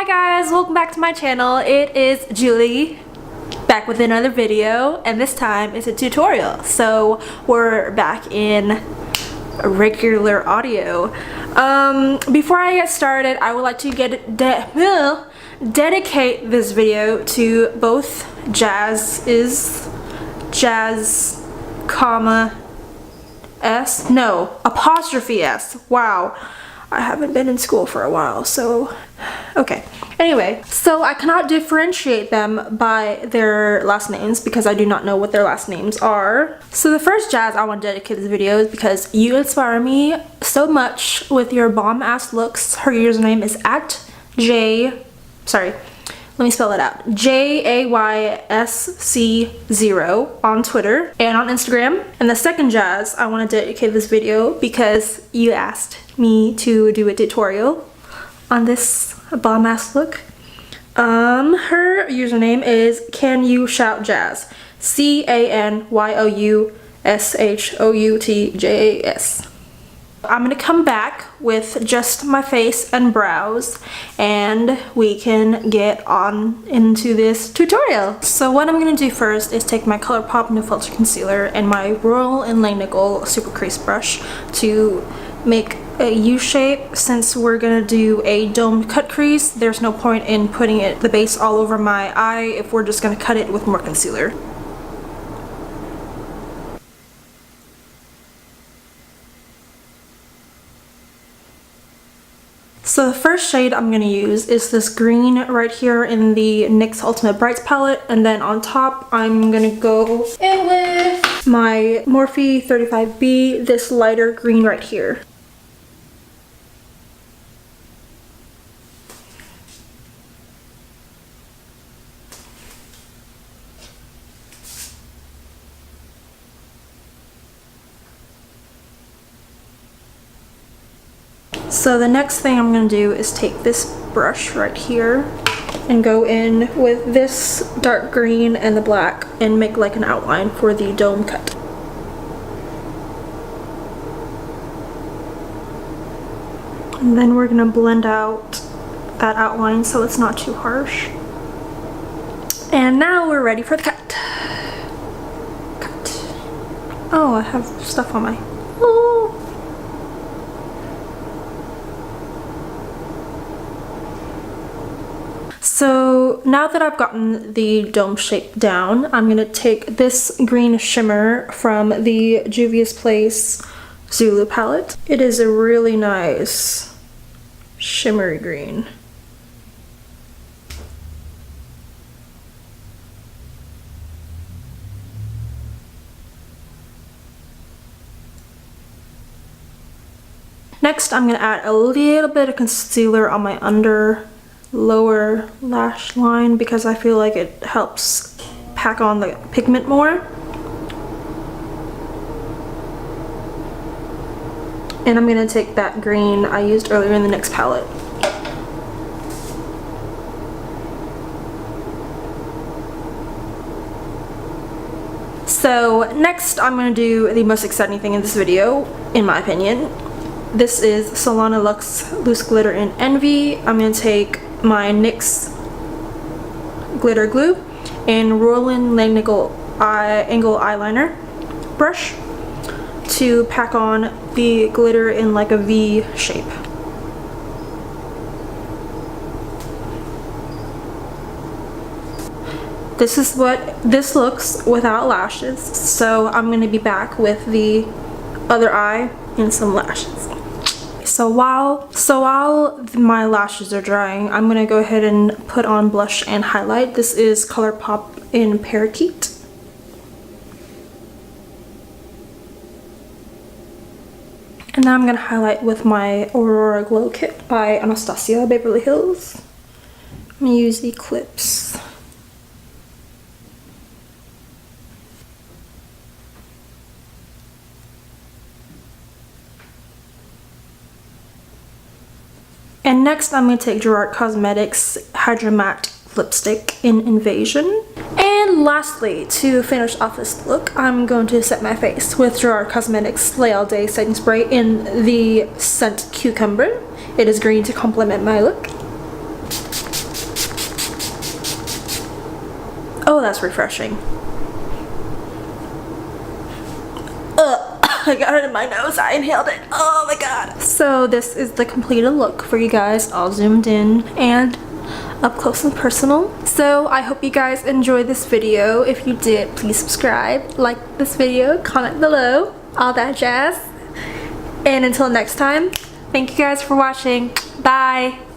Hi guys, welcome back to my channel. It is Julie, back with another video, and this time it's a tutorial. So we're back in regular audio. Before I get started, I would like to dedicate this video to both Jazz, comma S, no, apostrophe S. Wow, I haven't been in school for a while, so okay. Anyway, so I cannot differentiate them by their last names because I do not know what their last names are. So the first Jazz I want to dedicate this video is because you inspire me so much with your bomb ass looks. Her username is at let me spell it out. JAYSC0 on Twitter and on Instagram. And the second Jazz I want to dedicate this video because you asked me to do a tutorial on this bomb ass look. Her username is Can You Shout Jazz. CANYOUSHOUTJAS. I'm gonna come back with just my face and brows and we can get on into this tutorial. So what I'm gonna do first is take my ColourPop No Filter Concealer and my Royal & Langnickel Super Crease brush to make a U shape. Since we're gonna do a domed cut crease, there's no point in putting the base all over my eye if we're just gonna cut it with more concealer. So the first shade I'm going to use is this green right here in the NYX Ultimate Brights palette, and then on top I'm going to go in with my Morphe 35B, this lighter green right here. So the next thing I'm going to do is take this brush right here and go in with this dark green and the black and make like an outline for the dome cut. And then we're going to blend out that outline so it's not too harsh. And now we're ready for the cut. Oh, I have stuff on my... Oh. So now that I've gotten the dome shape down, I'm going to take this green shimmer from the Juvia's Place Zulu palette. It is a really nice shimmery green. Next, I'm going to add a little bit of concealer on my lower lash line because I feel like it helps pack on the pigment more. And I'm going to take that green I used earlier in the NYX palette. So next I'm going to do the most exciting thing in this video, in my opinion. This is Solana Luxe Loose Glitter in Envy. I'm going to take my NYX glitter glue and Royal & Langnickel angle eyeliner brush to pack on the glitter in like a V shape. This is what this looks without lashes, so I'm going to be back with the other eye and some lashes. So while my lashes are drying, I'm going to go ahead and put on blush and highlight. This is ColourPop in Parakeet. And then I'm going to highlight with my Aurora Glow Kit by Anastasia Beverly Hills. I'm going to use Eclipse. And next I'm going to take Gerard Cosmetics Hydra Matte Lipstick in Invasion. And lastly, to finish off this look, I'm going to set my face with Gerard Cosmetics Slay All Day Setting Spray in the scent Cucumber. It is green to complement my look. Oh, that's refreshing. I got it in my nose. I inhaled it. Oh my god. So this is the completed look for you guys, all zoomed in and up close and personal. So I hope you guys enjoyed this video. If you did, please subscribe, like this video, comment below, all that jazz. And until next time, thank you guys for watching. Bye.